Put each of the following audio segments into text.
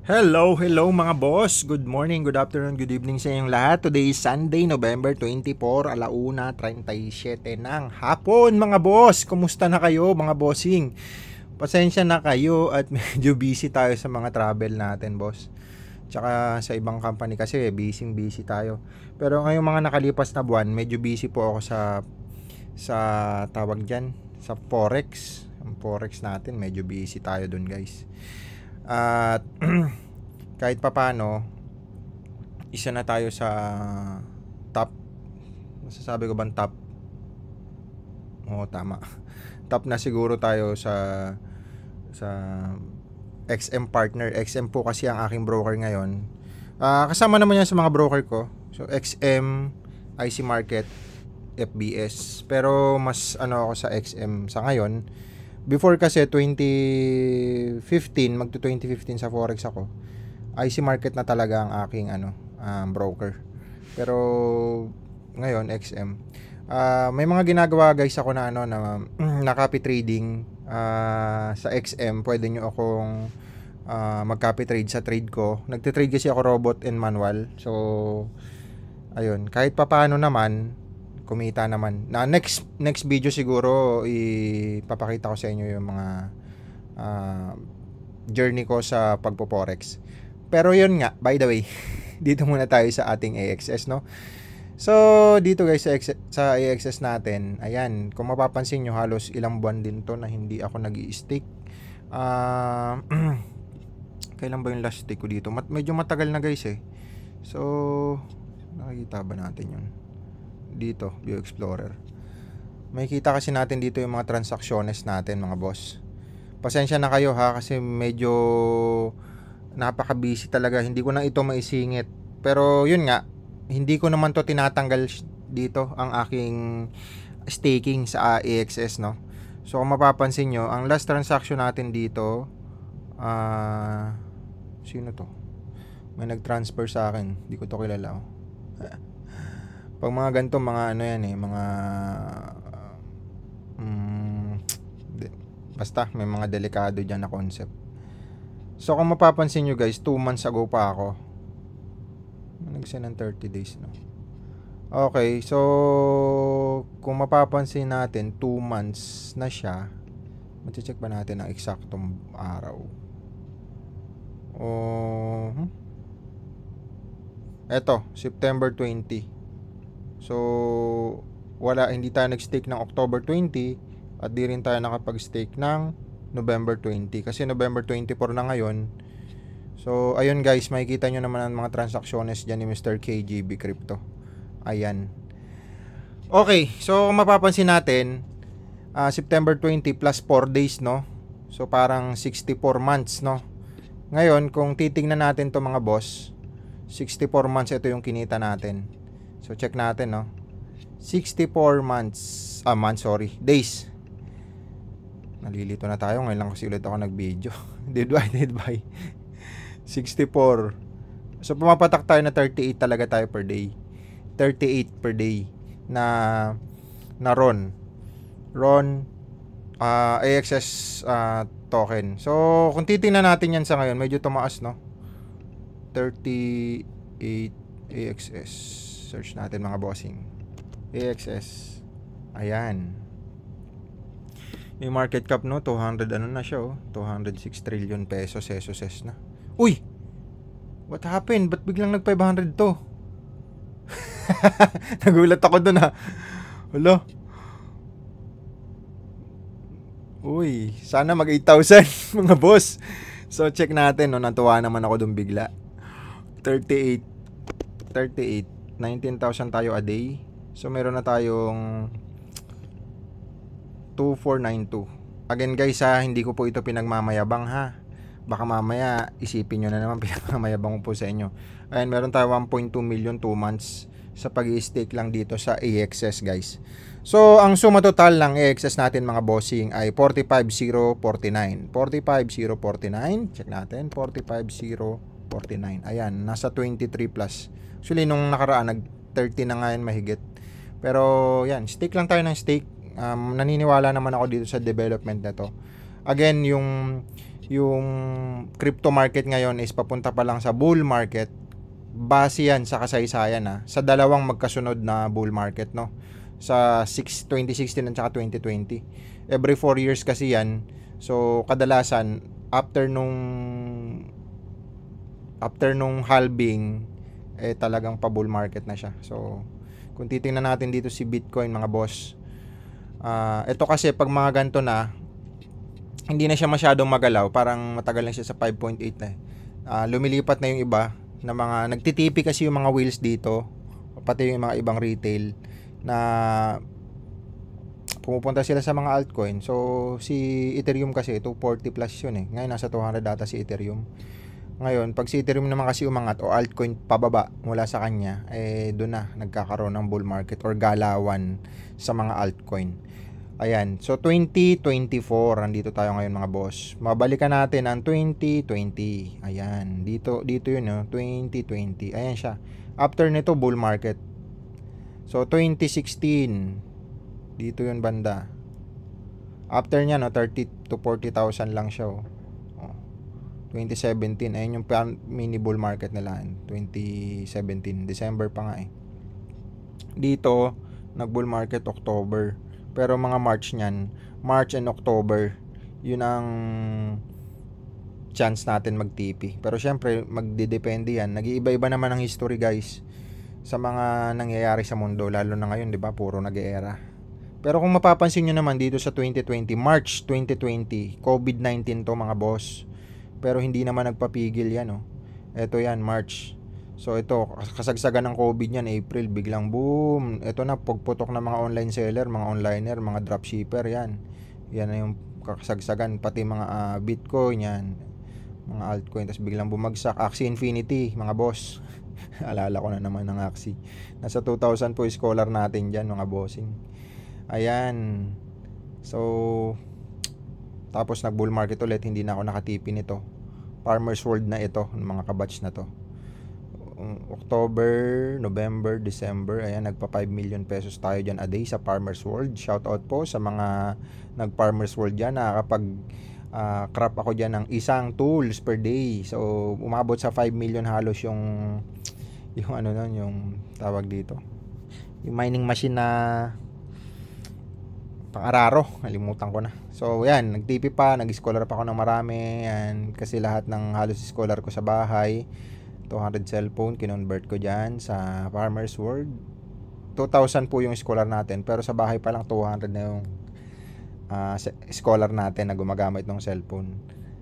Hello mga boss. Good morning, good afternoon, good evening sa inyong lahat. Today is Sunday, November 24, 1:37 ng hapon mga boss. Kumusta na kayo mga bossing? Pasensya na kayo at medyo busy tayo sa mga travel natin, boss. Tsaka sa ibang company kasi busy tayo. Pero ngayong mga nakalipas na buwan, medyo busy po ako sa tawag diyan, sa Forex. Ang Forex natin, medyo busy tayo dun, guys. At kahit papano, isa na tayo sa top. Masasabi ko bang top? Oo, tama. Top na siguro tayo sa XM partner. XM po kasi ang aking broker ngayon. Kasama naman yan sa mga broker ko. So XM, IC Market, FBS. Pero mas ako sa XM sa ngayon. Before kasi 2015, magto 2015 sa Forex ako. IC Market na talaga ang aking broker. Pero ngayon XM. May mga ginagawa guys ako na na copy trading sa XM. Pwede nyo akong mag-copy trade sa trade ko. Nagte-trade kasi ako robot and manual. So ayun, kahit papaano naman kumita naman. Na next video siguro ipapakita ko sa inyo yung mga journey ko sa pagpo-forex. Pero yun nga, by the way, dito muna tayo sa ating AXS, no? So, dito guys sa AXS natin, ayan, kung mapapansin nyo, halos ilang buwan din to na hindi ako nag-i-stake. Kailan ba yung last stake ko dito? Medyo matagal na guys eh. So, nakikita ba natin yun? Dito, View Explorer. Makikita kasi natin dito yung mga transactions natin mga boss. Pasensya na kayo ha, kasi medyo napaka-busy talaga. Hindi ko na ito maisingit. Pero yun nga, hindi ko naman to tinatanggal dito ang aking staking sa AXS, no? So kung mapapansin nyo, ang last transaction natin dito, sino to? May nag-transfer sa akin. Hindi ko to kilala, oh. Pag mga ganito, mga yan eh, mga basta may mga delikado dyan na concept. So kung mapapansin nyo guys, 2 months ago pa ako nag-send ng 30 days, no? Okay, so kung mapapansin natin, 2 months na siya. Mati-check ba natin ang eksaktong araw? Eto, September 20. So hindi tayo nag-stake ng October 20 at di rin tayo nakapag-stake ng November 20 kasi November 24 na ngayon. So ayun guys, makikita nyo naman ang mga transactions dyan ni Mr. KGB Crypto. Ayan. Okay, so kung mapapansin natin, September 20 plus 4 days, no? So parang 64 months, no? Ngayon, kung titingnan natin to mga boss, 64 months ito yung kinita natin. So check natin, no? 64 days. Nalilito na tayo, ngayon lang kasi ulit ako nag-video. Divided by 64. So pumapatak tayo na 38 talaga tayo per day. 38 per day na RON AXS token. So kung titingnan natin yan sa ngayon, medyo tumaas, no? 38 AXS. Search natin mga bossing. AXS. Ayan. Yung market cap, no, 200 na siya, oh. 206 trillion pesos, SOS na. Uy! What happened? Ba't biglang nag 500 to? Nagulat ako dun, ha. Hala. Uy, sana mag 8,000 mga boss. So check natin, no, natuwa naman ako dun bigla. 38 19,000 tayo a day. So meron na tayong 2492. Again guys ha, hindi ko po ito pinagmamayabang ha. Baka mamaya isipin nyo na naman pinagmamayabang ko po sa inyo. Ayan, meron tayo 1.2 million 2 months sa pag-i-stake lang dito sa AXS guys. So ang suma total ng AXS natin mga bossing ay 45,049. 45,049. Check natin, 45,049. Ayan, nasa 23 plus. Actually nung nakaraan nag 30 na nga yan mahigit. Pero yan, stake lang tayo ng stake. Naniniwala naman ako dito sa development na to. Again, yung crypto market ngayon is papunta pa lang sa bull market. Base yan sa kasaysayan sa dalawang magkasunod na bull market, no? Sa 2016 at saka 2020. Every 4 years kasi yan. So kadalasan after nung halving talagang pa bull market na siya. So kung titingnan natin dito si Bitcoin, mga boss, ito kasi pag mga ganito na, hindi na siya masyadong magalaw, parang matagal lang siya sa 5.8 na. Lumilipat na yung iba na mga nagtitipi kasi yung mga wheels dito, pati yung mga ibang retail na pumupunta sila sa mga altcoin. So si Ethereum kasi 240 plus yun ngayon nasa 200 data si Ethereum. Ngayon pag si Ethereum naman kasi umangat o altcoin pababa mula sa kanya, doon na nagkakaroon ng bull market or galawan sa mga altcoin. Ayan, so 2024 nandito tayo ngayon, mga boss. Mabalikan natin ang 2020. Ayan, dito yun 2020. Ayan siya. After nito bull market. So 2016 dito yun banda. After niya 30 to 40,000 lang siya 2017 ayun yung mini bull market nila 2017 December pa nga dito nag bull market October, pero mga March and October yun ang chance natin mag-TP. Pero syempre magdedepende yan, nag-iiba-iba naman ang history, guys, sa mga nangyayari sa mundo, lalo na ngayon, 'di ba? Puro nag-eera. Pero kung mapapansin nyo naman dito sa 2020, March 2020, COVID-19 to, mga boss. Pero hindi naman nagpapigil yan Ito yan, March. So ito, kasagsagan ng COVID yan, April, biglang boom. Ito na, pagputok ng mga online seller, mga onliner, mga dropshipper, yan. Yan na yung kasagsagan, pati mga Bitcoin, yan. Mga altcoin, tapos biglang bumagsak. Axie Infinity, mga boss. Alala ko na naman ng Axie. Nasa 2,000 po scholar natin dyan, mga bossing. Ayan. So, tapos nag bull market ulit, hindi na ako nakatipi nito. Farmers World na ito, mga kabatch na to. October, November, December, ayan, nagpa 5 million pesos tayo dyan a day sa Farmers World. Shout out po sa mga nag Farmers World dyan, nakakapag crop ako dyan ng isang tools per day. So umabot sa 5 million halos yung yung tawag dito, yung mining machine na pang-araro, nalimutan ko na. So yan, nag-TP pa, nag-scholar pa ako ng marami yan, kasi lahat ng halos scholar ko sa bahay 200 cellphone, kinonvert ko dyan sa Farmers World. 2,000 po yung scholar natin, pero sa bahay pa lang 200 na yung scholar natin na gumagamit ng cellphone.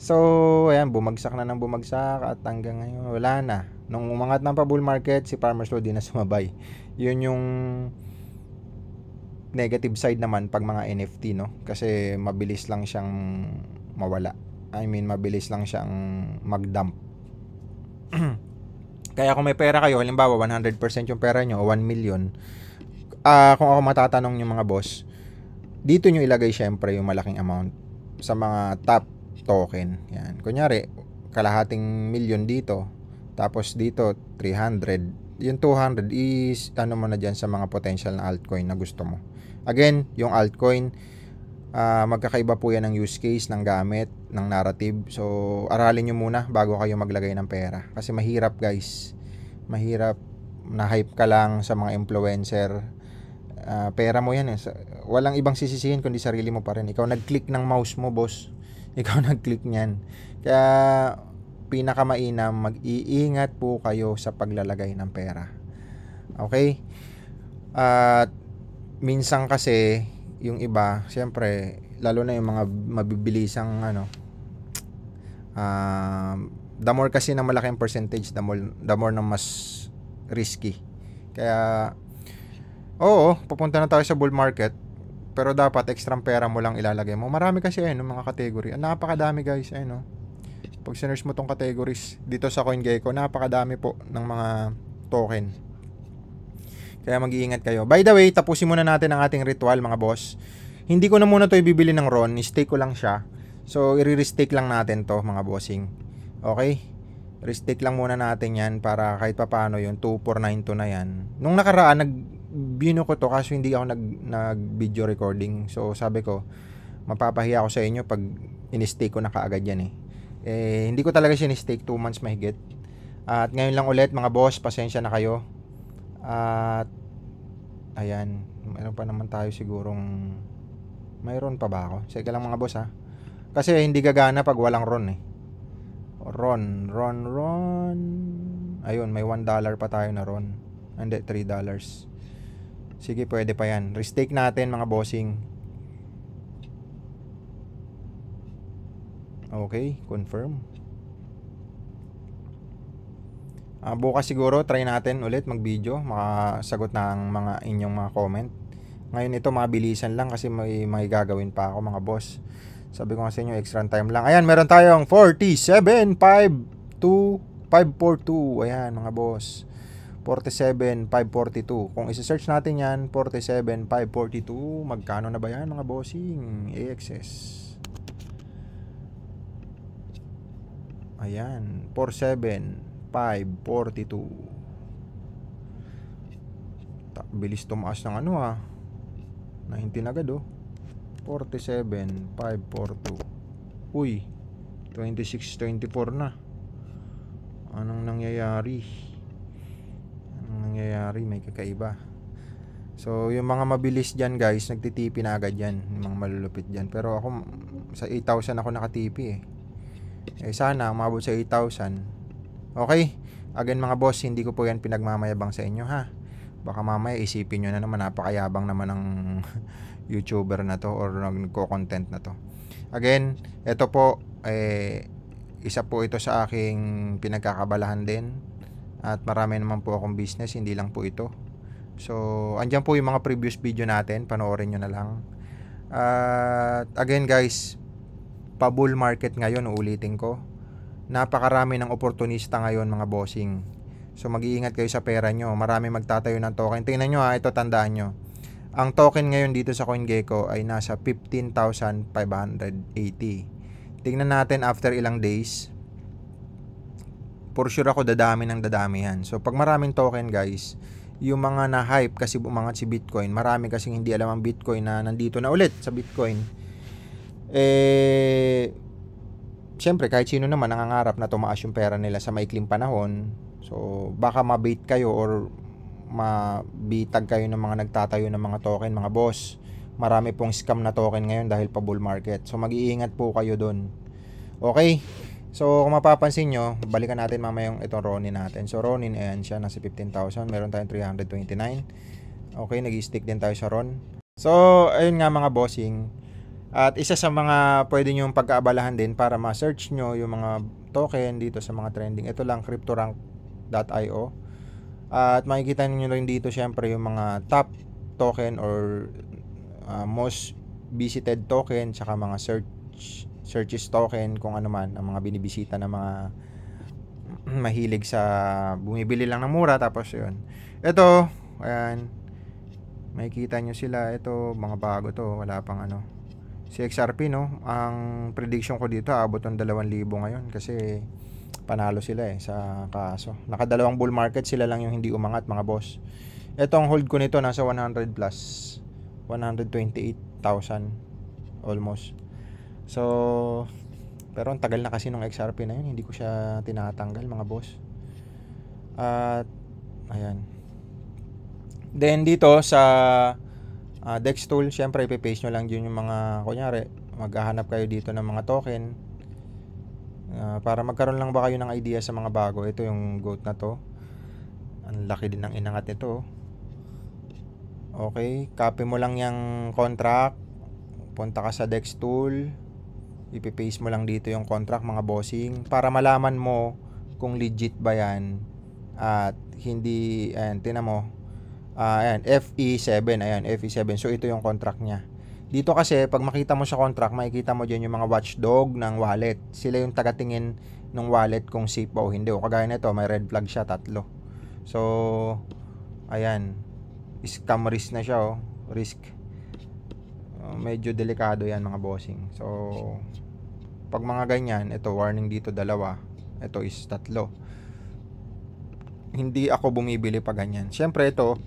So ayan, bumagsak na ng bumagsak at hanggang ngayon wala na. Nung umangat ng pa bull market, si Farmers World din na sumabay. Yun yung negative side naman pag mga NFT, kasi mabilis lang siyang mawala. I mean, mabilis lang siyang mag-dump. Kaya kung may pera kayo, halimbawa 100% yung pera nyo o 1 million, kung ako matatanong yung mga boss, dito nyo ilagay syempre yung malaking amount sa mga top token. Yan. Kunyari, kalahating million dito, tapos dito 300. Yung 200 is mo na dyan sa mga potential na altcoin na gusto mo. Again, yung altcoin, magkakaiba po yan ng use case, ng gamit, ng narrative. So aralin nyo muna bago kayo maglagay ng pera, kasi mahirap, guys, mahirap. Na hype ka lang sa mga influencer, pera mo yan walang ibang sisisihin kundi sarili mo pa rin. Ikaw nag-click ng mouse mo, boss, ikaw nag-click nyan. Kaya pinakamainam, mag-iingat po kayo sa paglalagay ng pera, okay? At minsan kasi yung iba, siyempre, lalo na yung mga mabibilisang the more kasi na malaking percentage, the more na mas risky. Kaya pupunta na tayo sa bull market, pero dapat extra pera mo lang ilalagay mo. Marami kasi mga category. Napakadami, guys. Pag sinearch mo tong categories dito sa CoinGecko, napakadami po ng mga token. Kaya mag-iingat kayo. By the way, tapusin muna natin ang ating ritual, mga boss. Hindi ko na muna to ibibili ng RON, i-stake ko lang siya. So i-restake lang natin to, mga bossing. Okay? Restake lang muna natin yan para kahit papaano yung 2492 na yan. Nung nakaraan, bino ko to kasi hindi ako nag-video recording. So sabi ko, mapapahiya ako sa inyo pag in-stake ko na kaagad yan Hindi ko talaga sinistake 2 months mahigit. At ngayon lang ulit mga boss, pasensya na kayo. At ayan, meron pa naman tayo sigurong, mayroon pa ba ako? Sige lang mga boss ha. Kasi hindi gagana pag walang ron eh. Ron. Ayun, may $1 pa tayo na ron. Hindi, $3. Sige, pwede pa yan. Restake natin mga bossing. Okay, confirm. Bukas siguro try natin ulit mag-video, makasagot ng mga inyong mga comment. Ngayon ito mabilisan lang kasi may gagawin pa ako mga boss. Sabi ko nga sa inyo, extra time lang. Ayan, meron tayong 47,542. Ayan mga boss, 47,542. Kung isa-search natin yan, 47,542, magkano na ba yan mga bossing? AXS. Ayan, 47,542. Bilis tumaas ng ano 19 agad 47,542. Uy, 26.24 na. Anong nangyayari? May kakaiba. So, yung mga mabilis dyan guys, nagtitipi na agad yan. Yung mga malulupit dyan. Pero ako, sa 8,000 ako nakatipi sana, umabot sa 8,000. Okay? Again mga boss, hindi ko po yan pinagmamayabang sa inyo ha. Baka mamaya isipin nyo na naman, napakayabang naman ng YouTuber na to or nagko-content na to. Again, ito po, isa po ito sa aking pinagkakabalahan din. At marami naman po akong business, hindi lang po ito. So, andyan po yung mga previous video natin, panoorin nyo na lang. Again guys, pa-bull market ngayon, uulitin ko. Napakarami ng oportunista ngayon mga bossing. So mag-iingat kayo sa pera nyo. Marami magtatayo ng token. Tingnan nyo ito, tandaan nyo. Ang token ngayon dito sa CoinGecko ay nasa 15,580. Tingnan natin after ilang days. For sure ako dadami yan. So pag maraming token guys, yung mga na-hype kasi umangat si Bitcoin, marami kasing hindi alam ang Bitcoin na nandito na ulit sa Bitcoin. Siyempre kahit sino naman nangangarap na tumaas yung pera nila sa maikling panahon. So baka mabait kayo or mabitag kayo ng mga nagtatayo ng mga token mga boss. Marami pong scam na token ngayon dahil pa bull market. So mag-iingat po kayo doon. Okay? So kung mapapansin nyo, balikan natin mamaya yung itong Ronin natin. So Ronin, ayan siya, nasa 15,000. Meron tayong 329. Okay, nag-stick din tayo sa Ron. So ayun nga mga bossing. At isa sa mga pwede nyo pagkaabalahan din para ma-search nyo yung mga token dito sa mga trending. Ito lang, cryptorank.io. At makikita nyo rin dito syempre yung mga top token or most visited token, tsaka mga searches token, kung ano man ang mga binibisita ng mga mahilig sa bumibili lang ng mura. Tapos yun, ito, ayan, makikita nyo sila. Ito, mga bago to, wala pang ano. Si XRP, no, ang prediction ko dito abot ng 2,000 ngayon kasi panalo sila sa kaso. Nakadalawang bull market, sila lang yung hindi umangat mga boss. Ito ang hold ko nito, nasa 100 plus, 128,000 almost. So pero ang tagal na kasi nung XRP na yun, hindi ko siya tinatanggal mga boss. At ayan, then dito sa Dex tool, syempre ipipaste nyo lang dyan yung mga, kunyari maghahanap kayo dito ng mga token, para magkaroon lang ba kayo ng idea sa mga bago. Ito yung GOAT na to, ang laki din ng inangat nito. Okay, copy mo lang yung contract, punta ka sa Dex tool, ipipaste mo lang dito yung contract mga bossing, para malaman mo kung legit ba yan at hindi. Ayan, tinan mo. Ayan, FE7, ayan, FE7. So ito yung contract niya. Dito kasi pag makita mo sa contract, makikita mo diyan yung mga watchdog ng wallet. Sila yung tagatingin ng wallet kung safe ba o hindi. O kagaya nito, may red flag siya, 3. So ayan, scam risk na siya, risk. Medyo delikado yan mga bossing. So pag mga ganyan, ito warning dito 2, ito is 3. Hindi ako bumibili pa ganyan. Syempre ito,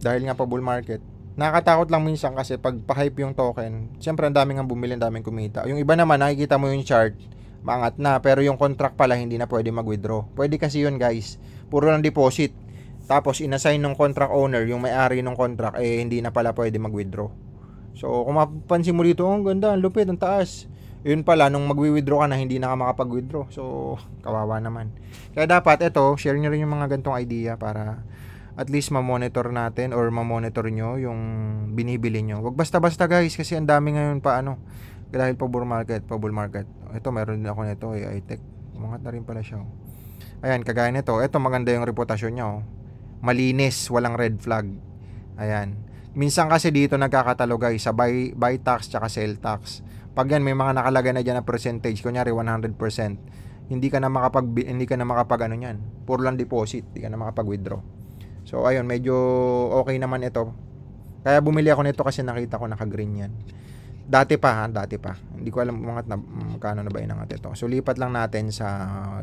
dahil nga pa bull market, nakakatakot lang minsan kasi pag pa-hype yung token, syempre ang daming ang bumili, ang daming kumita. Yung iba naman, nakikita mo yung chart, maangat na. Pero yung contract pala hindi na pwede mag-withdraw. Pwede kasi yun guys, puro lang deposit. Tapos inassign ng contract owner, yung may-ari ng contract, hindi na pala pwede mag-withdraw. So kung mapapansin mo dito, ang ganda, ang lupit, ang taas. Yun pala, nung mag-withdraw ka na, hindi na ka makapag-withdraw. So kawawa naman. Kaya dapat ito, share nyo rin yung mga gantong idea para at least ma-monitor natin or ma-monitor nyo yung binibili nyo. Wag basta-basta guys, kasi ang dami ngayon pa dahil pa bull market. Ito meron din ako nito, iTech. Umangat na rin pala siya. Ayan, kagaya nito. Ito maganda yung reputasyon niya. Malinis, walang red flag. Ayan. Minsan kasi dito nagkakatalo guys sa buy tax tsaka sell tax. Pag yan may mga nakalagay na diyan na percentage, kunyari 100%, hindi ka na makapag ano niyan. Puro lang deposit, hindi ka na makapag-withdraw. So ayun, medyo okay naman ito. Kaya bumili ako nito kasi nakita ko naka-green yan. Dati pa. Hindi ko alam umangat na magkano na ba inangat ito. So lipat lang natin sa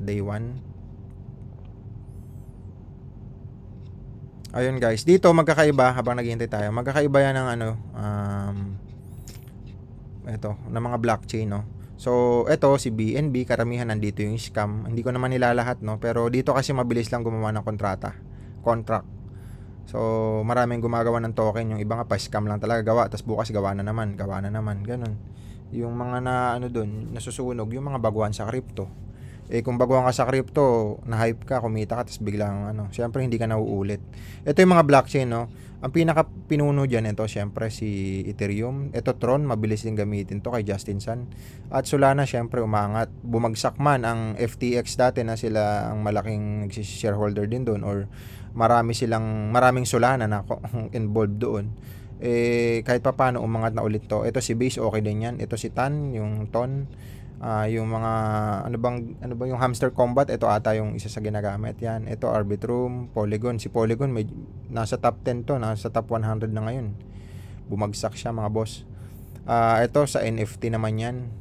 day 1. Ayun guys, dito magkakaiba habang naghihintay tayo. Magkakaiba yan ng ito, ng mga blockchain, no. So ito si BNB, karamihan nandito yung scam. Hindi ko naman nilalahat, no, pero dito kasi mabilis lang gumawa ng contract. So maraming gumagawa ng token, yung iba nga pa scam lang talaga gawa, tapos bukas gawa na naman, ganun. Yung mga doon nasusunog, yung mga baguhan sa crypto. Kung baguhan ka sa crypto, na-hype ka, kumita ka, tapos biglang syempre hindi ka nauulit. Ito yung mga blockchain, no. Ang pinaka pinuno diyan ito, syempre si Ethereum. Ito Tron, mabilis din gamitin to kay Justin Sun. At Solana, syempre umangat. Bumagsak man ang FTX dati na sila ang malaking shareholder din doon, or maraming Solana na involved doon. Kahit pa paano umangat na ulit to. Ito si Base, okay din yan. Ito si Tan, yung Ton. Yung mga ano ba yung Hamster Combat, ito ata yung isa sa ginagamit yan. Ito Arbitrum, Polygon. Si Polygon nasa top 10 to, nasa top 100 na ngayon. Bumagsak siya mga boss. Ito sa NFT naman yan.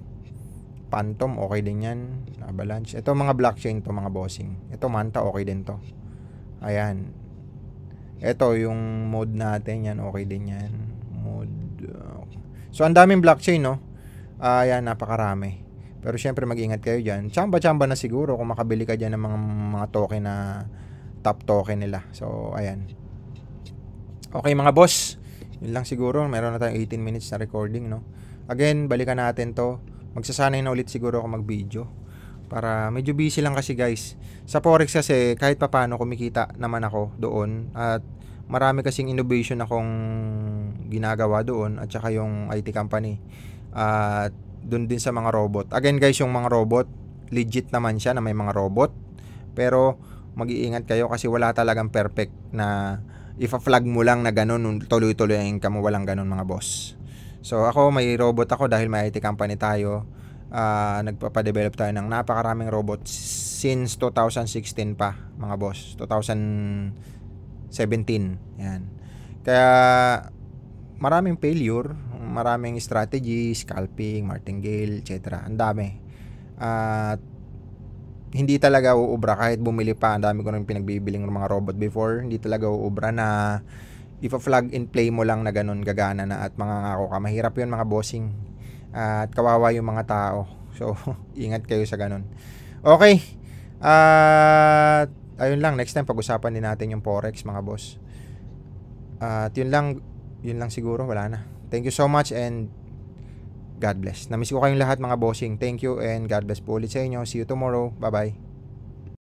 Phantom, okay din yan. Avalanche. Ito mga blockchain to mga bossing. Ito Manta, okay din to. Ayan. Ito yung mode natin yan, okay din yan. So ang daming blockchain, no. Ayan, napakarami. Pero syempre mag-ingat kayo dyan. Chamba na siguro kung makabili ka dyan ng mga token na top token nila. So ayan. Okay mga boss, yun lang siguro. Meron na tayong 18 minutes na recording, no. Again, balikan natin to. Magsasanay na ulit siguro ako mag-video, para medyo busy lang kasi guys. Sa Forex kasi kahit papaano kumikita naman ako doon, at marami kasing innovation akong ginagawa doon, at saka yung IT company. At doon din sa mga robot. Again guys, yung mga robot, legit naman siya na may mga robot. Pero mag-iingat kayo kasi wala talagang perfect na ifa-flag mo lang na ganun, tuloy-tuloy ang income mo, walang ganun mga boss. So ako, may robot ako dahil may IT company tayo. Nagpapadevelop tayo ng napakaraming robots since 2016 pa mga boss. 2017. Yan. Kaya maraming failure, maraming strategy, scalping, martingale, etc. Ang dami. At hindi talaga uubra kahit bumili pa. Ang dami ko nang pinagbibiling ng mga robot before. Hindi talaga uubra na ipa-plug and play mo lang na ganun gagana na at mangangako ka. Mahirap yun mga bossing. At kawawa yung mga tao. So, ingat kayo sa ganun. Okay. Ayun lang. Next time pag-usapan din natin yung Forex mga boss. At yun lang siguro. Wala na. Thank you so much and God bless. Namiss ko kayong lahat mga bossing. Thank you and God bless po ulit sa inyo. See you tomorrow. Bye-bye.